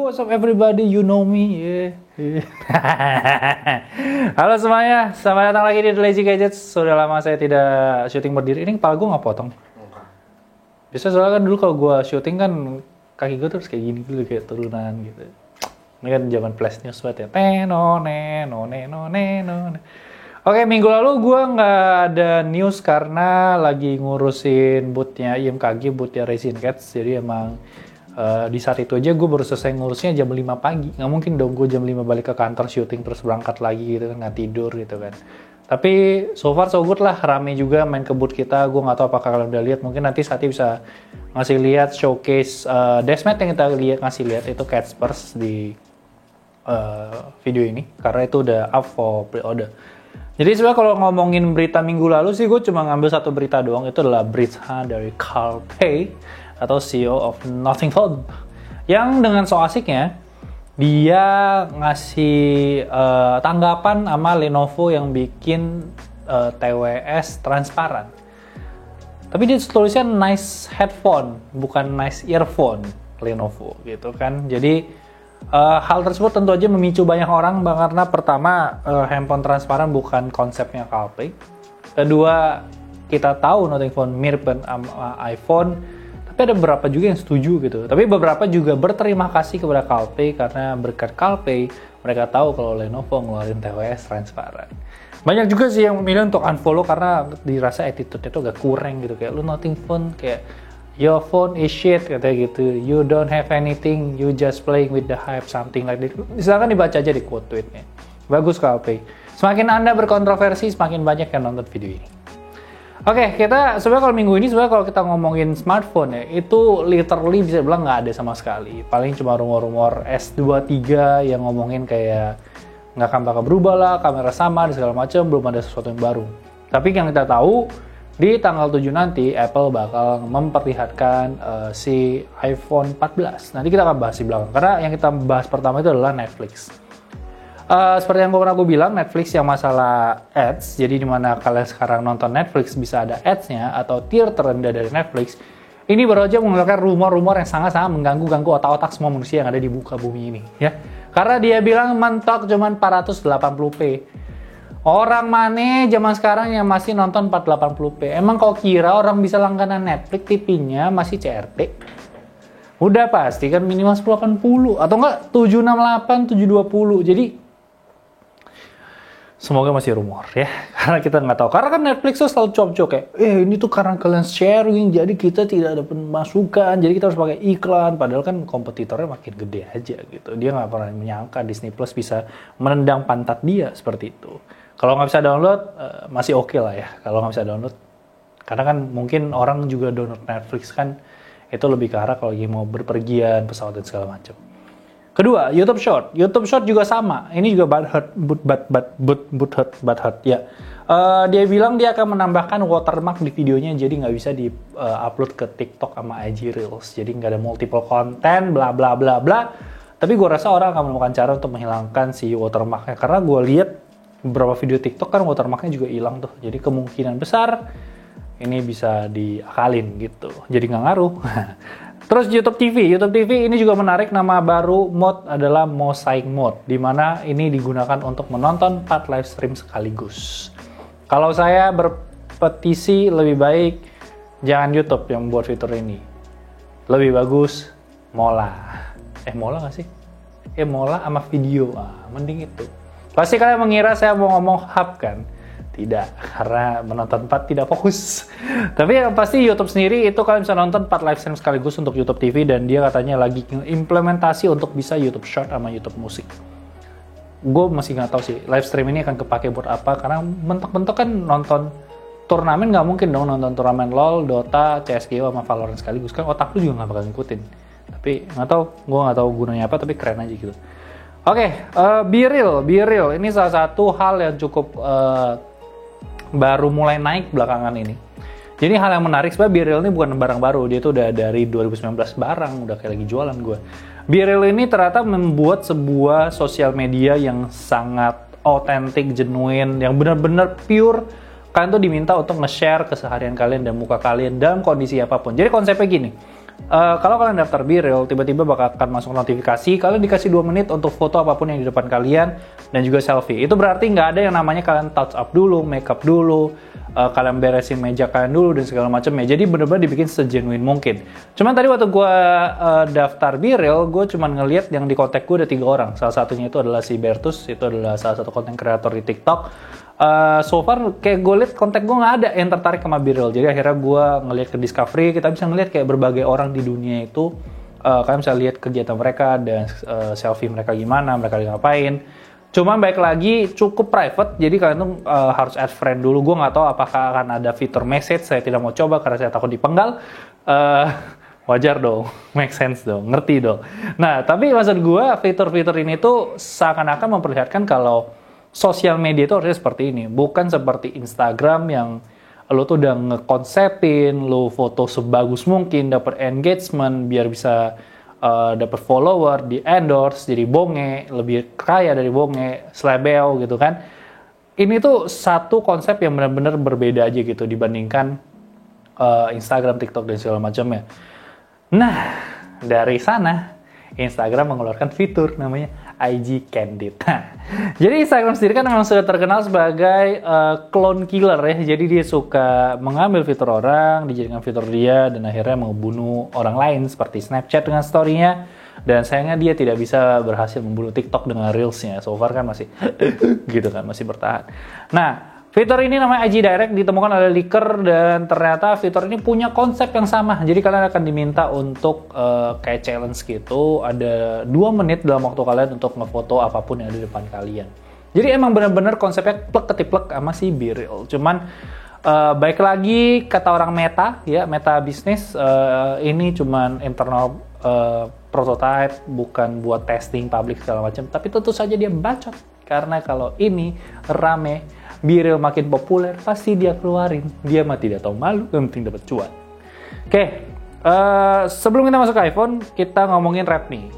what's up everybody, you know me, yeah. Halo semuanya, selamat datang lagi di The Lazy Gadgets. Sudah lama saya tidak syuting berdiri. Ini kepala gue nggak potong. Biasa soalnya kan dulu kalau gue syuting kan kaki gue terus kayak gini dulu, kayak turunan gitu. Ini kan zaman flash news banget ya. Oke, minggu lalu gue nggak ada news karena lagi ngurusin bootnya IMKG, bootnya Racing Cats. Jadi emang di saat itu aja gue baru selesai ngurusnya jam 5 pagi. Nggak mungkin dong gue jam 5 balik ke kantor syuting terus berangkat lagi gitu kan, nggak tidur gitu kan. Tapi so far so good lah, rame juga main ke booth kita. Gue nggak tahu apakah kalian udah lihat, mungkin nanti Sati bisa ngasih lihat showcase Desmet yang kita ngasih lihat itu Catspers di video ini. Karena itu udah up for pre-order. Jadi sebenarnya kalau ngomongin berita minggu lalu sih gue cuma ngambil satu berita doang, itu adalah berita dari Carl Pei atau CEO of Nothing Phone, yang dengan so asiknya dia ngasih tanggapan sama Lenovo yang bikin TWS transparan. Tapi dia tulisnya nice headphone, bukan nice earphone Lenovo gitu kan. Jadi hal tersebut tentu aja memicu banyak orang, karena pertama handphone transparan bukan konsepnya Carl Pei. Kedua, kita tahu Nothing Phone mirip sama iPhone. Tapi ada beberapa juga yang setuju gitu. Tapi beberapa juga berterima kasih kepada Carl Pei karena berkat Carl Pei mereka tahu kalau Lenovo ngeluarin TWS transparan. Banyak juga sih yang memilih untuk unfollow karena dirasa attitude-nya tuh agak kurang gitu. Kayak lu Nothing Phone, kayak your phone is shit katanya gitu. You don't have anything, you just playing with the hype, something like that. Silakan dibaca aja di quote tweetnya. Bagus Carl Pei. Semakin Anda berkontroversi, semakin banyak yang nonton video ini. Oke, kita sebenarnya kalau minggu ini kalau kita ngomongin smartphone ya, itu literally bisa bilang nggak ada sama sekali. Paling cuma rumor-rumor S23 yang ngomongin kayak nggak akan bakal berubah lah, kamera sama dan segala macam, belum ada sesuatu yang baru. Tapi yang kita tahu di tanggal 7 nanti Apple bakal memperlihatkan si iPhone 14. Nanti kita akan bahas di belakang karena yang kita bahas pertama itu adalah Netflix. Seperti yang gue bilang, Netflix yang masalah ads, jadi dimana kalian sekarang nonton Netflix bisa ada ads-nya atau tier terendah dari Netflix, ini baru aja mengeluarkan rumor-rumor yang sangat-sangat mengganggu otak-otak semua manusia yang ada di muka bumi ini, ya. Karena dia bilang mentok cuman 480p. Orang mana zaman sekarang yang masih nonton 480p? Emang kau kira orang bisa langganan Netflix TV-nya masih CRT? Udah pasti kan minimal 1080 atau enggak 768, 720. Jadi semoga masih rumor ya, karena kita nggak tahu. Karena kan Netflix tuh selalu cop-cop kayak, ini tuh karena kalian sharing, jadi kita tidak ada pemasukan, jadi kita harus pakai iklan. Padahal kan kompetitornya makin gede aja gitu. Dia nggak pernah menyangka Disney Plus bisa menendang pantat dia seperti itu. Kalau nggak bisa download, masih oke lah ya. Kalau nggak bisa download, karena kan mungkin orang juga download Netflix kan, itu lebih ke arah kalau lagi mau berpergian, pesawat dan segala macam. Kedua, YouTube Short. YouTube Short juga sama. Ini juga butthurt ya. Dia bilang dia akan menambahkan watermark di videonya, jadi nggak bisa di-upload ke TikTok sama IG Reels. Jadi nggak ada multiple content, bla bla bla bla. Tapi gue rasa orang akan menemukan cara untuk menghilangkan si watermarknya. Karena gue lihat beberapa video TikTok kan watermarknya juga hilang tuh. Jadi kemungkinan besar ini bisa diakalin gitu. Jadi nggak ngaruh. Terus YouTube TV ini juga menarik, nama baru mode adalah Mosaic Mode, di mana ini digunakan untuk menonton 4 live stream sekaligus. Kalau saya berpetisi lebih baik jangan YouTube yang buat fitur ini. Lebih bagus Mola. Mola nggak sih? Mola sama video, mending itu. Pasti kalian mengira saya mau ngomong hub kan? Tidak, karena menonton 4 tidak fokus. Tapi yang pasti YouTube sendiri itu kalian bisa nonton 4 live stream sekaligus untuk YouTube TV, dan dia katanya lagi implementasi untuk bisa YouTube Short sama YouTube Musik. Gue masih nggak tahu sih live stream ini akan kepake buat apa, karena mentok-mentok kan nonton turnamen nggak mungkin dong nonton turnamen LoL, Dota, CSGO sama Valorant sekaligus kan, otak lu juga nggak bakal ngikutin. Tapi nggak tahu, gue nggak tahu gunanya apa, tapi keren aja gitu. Oke, Be Real ini salah satu hal yang cukup baru mulai naik belakangan ini. Jadi hal yang menarik sebenarnya Be Real ini bukan barang baru, dia tuh udah dari 2019 barang, udah kayak lagi jualan gue. Be Real ini ternyata membuat sebuah sosial media yang sangat otentik, genuine, yang benar-benar pure. Kalian tuh diminta untuk nge-share keseharian kalian dan muka kalian dalam kondisi apapun. Jadi konsepnya gini, kalau kalian daftar BeReal, tiba-tiba bakal akan masuk notifikasi, kalian dikasih 2 menit untuk foto apapun yang di depan kalian, dan juga selfie. Itu berarti nggak ada yang namanya kalian touch up dulu, make up dulu, kalian beresin meja kalian dulu, dan segala macamnya. Jadi bener-bener dibikin segenuine mungkin. Cuman tadi waktu gue daftar BeReal, gue cuman ngeliat yang di kontak gue ada 3 orang. Salah satunya itu adalah si Bertus, itu adalah salah satu konten kreator di TikTok. So far kayak gue liat kontak gue nggak ada yang tertarik sama BeReal. Jadi akhirnya gue ngeliat ke Discovery, kita bisa ngeliat kayak berbagai orang di dunia itu, kalian bisa lihat kegiatan mereka dan selfie mereka gimana, mereka ngapain. Cuman baik lagi cukup private, jadi kalian tuh harus add friend dulu. Gue nggak tahu apakah akan ada fitur message, saya tidak mau coba karena saya takut dipenggal. Wajar dong, make sense dong, ngerti dong. Nah, tapi maksud gue fitur-fitur ini tuh seakan-akan memperlihatkan kalau sosial media itu harusnya seperti ini, bukan seperti Instagram yang lo tuh udah ngekonsepin, lo foto sebagus mungkin, dapat engagement, biar bisa dapat follower, di endorse, jadi bonge, lebih kaya dari bonge, slebeo gitu kan. Ini tuh satu konsep yang benar-benar berbeda aja gitu dibandingkan Instagram, TikTok, dan segala macamnya. Nah, dari sana Instagram mengeluarkan fitur namanya IG Candid. Jadi Instagram sendiri kan memang sudah terkenal sebagai clone killer ya. Jadi dia suka mengambil fitur orang, dijadikan fitur dia, dan akhirnya membunuh orang lain seperti Snapchat dengan story-nya. Dan sayangnya dia tidak bisa berhasil membunuh TikTok dengan Reels-nya. So far kan masih gitu kan, masih bertahan. Nah, fitur ini namanya IG Direct, ditemukan oleh leaker, dan ternyata fitur ini punya konsep yang sama. Jadi kalian akan diminta untuk kayak challenge gitu, ada 2 menit dalam waktu kalian untuk ngefoto apapun yang ada di depan kalian. Jadi emang bener-bener konsepnya plek-ketiplek sama si BeReal. Cuman baik lagi kata orang Meta, ya Meta bisnis, ini cuman internal prototype, bukan buat testing public segala macam. Tapi tentu saja dia bacot, karena kalau ini rame, BeReal makin populer, pasti dia keluarin. Dia mah tidak tahu malu, yang penting dapat cuan. Oke, sebelum kita masuk ke iPhone, kita ngomongin Redmi.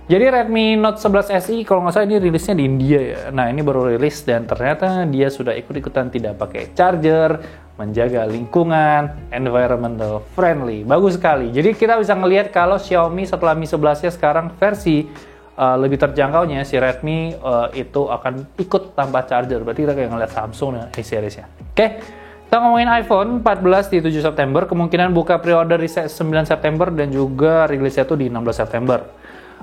Jadi Redmi Note 11 SE, kalau nggak salah ini rilisnya di India ya. Nah, ini baru rilis dan ternyata dia sudah ikut-ikutan tidak pakai charger, menjaga lingkungan, environmental friendly. Bagus sekali. Jadi kita bisa ngelihat kalau Xiaomi setelah Mi 11-nya sekarang versi lebih terjangkaunya, si Redmi itu akan ikut tanpa charger. Berarti kita kayak ngeliat Samsung dengan A-series-nya. Oke, kita ngomongin iPhone 14 di 7 September. Kemungkinan buka pre-order di 9 September dan juga rilisnya tuh di 16 September.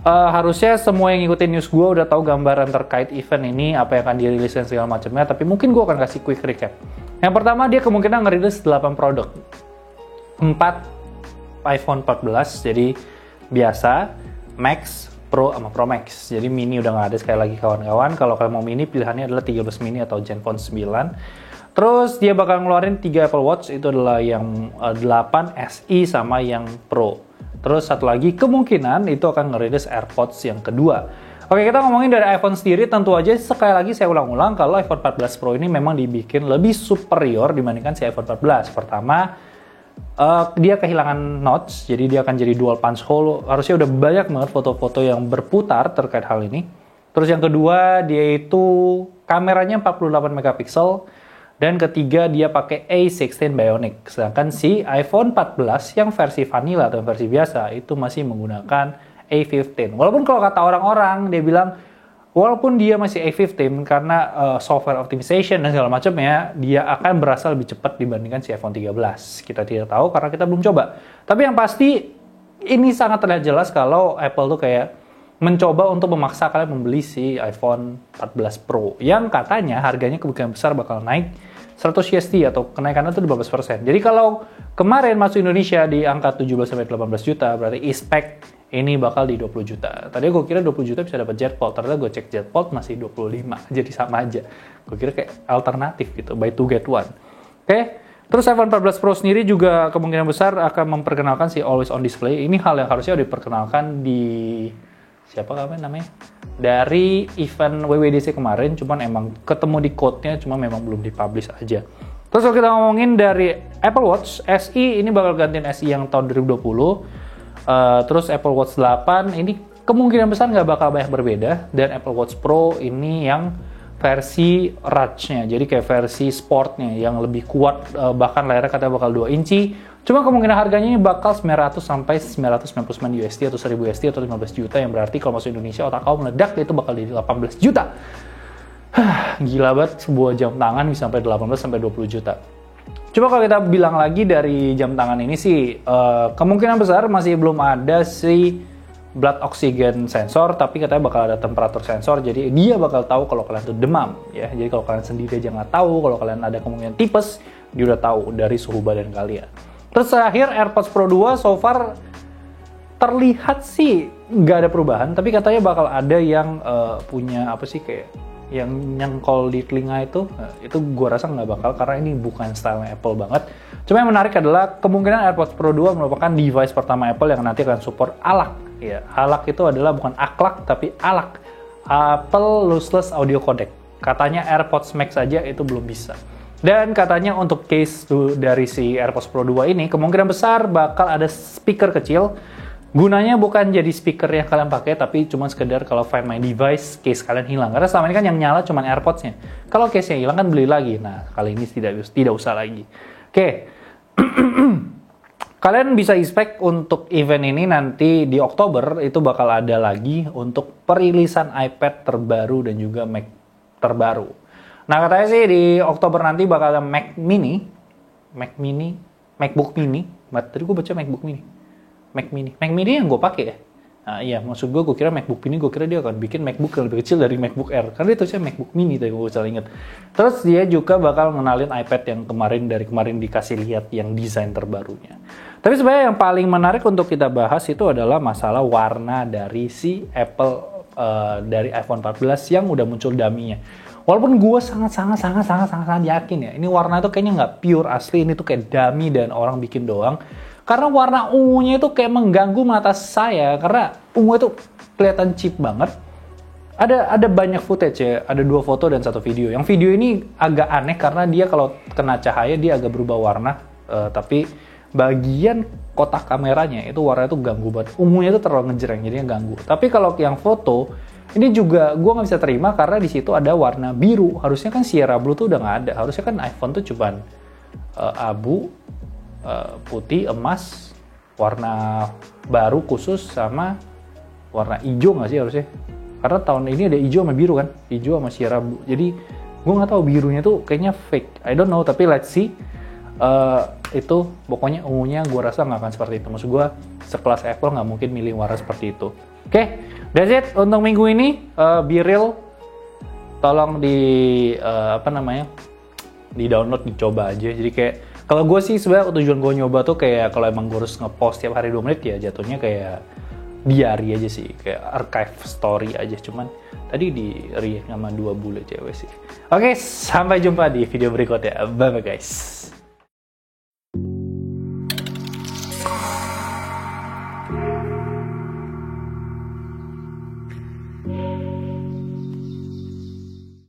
Harusnya semua yang ngikutin news gue udah tahu gambaran terkait event ini, apa yang akan dirilis dan segala macamnya. Tapi mungkin gue akan kasih quick recap. Yang pertama, dia kemungkinan ngerilis 8 produk. 4 iPhone 14, jadi biasa, Max, Pro sama Pro Max. Jadi mini udah nggak ada sekali lagi kawan-kawan. Kalau kalian mau mini, pilihannya adalah 13 mini atau Zenfone 9. Terus dia bakal ngeluarin 3 Apple Watch, itu adalah yang 8 SE sama yang Pro. Terus satu lagi kemungkinan itu akan ngerilis AirPods yang kedua. Oke, kita ngomongin dari iPhone sendiri, tentu aja sekali lagi saya ulang-ulang kalau iPhone 14 Pro ini memang dibikin lebih superior dibandingkan si iPhone 14. Pertama, dia kehilangan notch, jadi dia akan jadi dual punch hole. Harusnya udah banyak banget foto-foto yang berputar terkait hal ini. Terus yang kedua, dia itu kameranya 48 megapiksel. Dan ketiga, dia pakai A16 Bionic. Sedangkan si iPhone 14 yang versi vanilla atau versi biasa itu masih menggunakan A15. Walaupun kalau kata orang-orang, dia bilang walaupun dia masih A15 karena software optimization dan segala macamnya, dia akan berasa lebih cepat dibandingkan si iPhone 13. Kita tidak tahu karena kita belum coba. Tapi yang pasti ini sangat terlihat jelas kalau Apple tuh kayak mencoba untuk memaksa kalian membeli si iPhone 14 Pro yang katanya harganya kemungkinan besar bakal naik 100 USD atau kenaikannya itu 15%. Jadi kalau kemarin masuk Indonesia di angka 17-18 juta, berarti e-spec ini bakal di 20 juta. Tadi gue kira 20 juta bisa dapat Z Fold, ternyata gue cek Z Fold masih 25, jadi sama aja. Gue kira kayak alternatif gitu, buy two get one. Oke, terus iPhone 14 Pro sendiri juga kemungkinan besar akan memperkenalkan si Always On Display. Ini hal yang harusnya diperkenalkan di namanya? Dari event WWDC kemarin, cuman emang ketemu di code-nya, cuma memang belum dipublish aja. Terus kalau kita ngomongin dari Apple Watch SE, ini bakal gantiin SE yang tahun 2020. Terus Apple Watch 8, ini kemungkinan besar nggak bakal banyak berbeda. Dan Apple Watch Pro ini yang versi Rush-nya, jadi kayak versi sportnya yang lebih kuat, bahkan layarnya katanya bakal 2 inci. Cuma kemungkinan harganya ini bakal 900 sampai 999 USD atau 1000 USD atau 15 juta, yang berarti kalau masuk Indonesia otak kau meledak, itu bakal jadi 18 juta. Gila banget, sebuah jam tangan bisa sampai 18 sampai 20 juta. Coba kalau kita bilang lagi dari jam tangan ini sih, kemungkinan besar masih belum ada si blood oxygen sensor, tapi katanya bakal ada temperatur sensor, jadi dia bakal tahu kalau kalian tuh demam, ya. Jadi kalau kalian sendiri aja nggak tahu, kalau kalian ada kemungkinan tipes, dia udah tahu dari suhu badan kalian. Terus terakhir AirPods Pro 2 so far terlihat sih nggak ada perubahan, tapi katanya bakal ada yang punya apa sih kayak yang nyangkol di telinga itu gua rasa nggak bakal, karena ini bukan style Apple banget. Cuma yang menarik adalah kemungkinan AirPods Pro 2 merupakan device pertama Apple yang nanti akan support ALAC. Ya, ALAC itu adalah bukan AKLAC tapi ALAC, Apple Lossless Audio Codec. Katanya AirPods Max saja itu belum bisa. Dan katanya untuk case dari si AirPods Pro 2 ini kemungkinan besar bakal ada speaker kecil. Gunanya bukan jadi speaker yang kalian pakai, tapi cuma sekedar kalau Find My Device case kalian hilang. Karena selama ini kan yang nyala cuma AirPods-nya. Kalau case-nya hilang kan beli lagi. Nah, kali ini tidak usah lagi. Oke. Kalian bisa expect untuk event ini nanti di Oktober itu bakal ada lagi untuk perilisan iPad terbaru dan juga Mac terbaru. Nah, katanya sih di Oktober nanti bakal ada MacBook Mini. Tadi gue baca Mac Mini yang gue pakai ya. Nah, iya, maksud gue kira MacBook Mini, gue kira dia akan bikin MacBook yang lebih kecil dari MacBook Air. Karena dia tulisnya MacBook Mini, tadi gue salah inget. Terus dia juga bakal ngenalin iPad yang kemarin dikasih lihat yang desain terbarunya. Tapi sebenarnya yang paling menarik untuk kita bahas itu adalah masalah warna dari si Apple dari iPhone 14 yang udah muncul dummy-nya. Walaupun gue sangat yakin ya, ini warna itu kayaknya nggak pure asli, ini tuh kayak dummy dan orang bikin doang. Karena warna ungunya itu kayak mengganggu mata saya, karena ungu itu kelihatan cheap banget. Ada banyak footage ya, ada 2 foto dan 1 video. Yang video ini agak aneh karena dia kalau kena cahaya dia agak berubah warna, tapi bagian kotak kameranya itu warna itu ganggu banget. Ungunya itu terlalu ngejreng, jadinya ganggu. Tapi kalau yang foto, ini juga gue nggak bisa terima karena di situ ada warna biru. Harusnya kan Sierra Blue tuh udah nggak ada. Harusnya kan iPhone tuh cuman abu, putih, emas, warna baru khusus sama warna hijau nggak sih harusnya? Karena tahun ini ada hijau sama biru kan, hijau sama Sierra Blue. Jadi gue nggak tahu birunya tuh kayaknya fake. I don't know, tapi let's see. Itu pokoknya ungunya gue rasa nggak akan seperti itu. Maksud gue sekelas Apple nggak mungkin milih warna seperti itu. Oke, that's it untuk minggu ini. Be real, tolong di di download, dicoba aja. Jadi kayak kalau gue sih sebenarnya tujuan gue nyoba tuh kayak kalau emang gue harus ngepost tiap hari 2 menit ya jatuhnya kayak diary aja sih, kayak archive story aja. Cuman tadi di react sama 2 bule cewek sih. Oke, sampai jumpa di video berikutnya. Bye bye guys.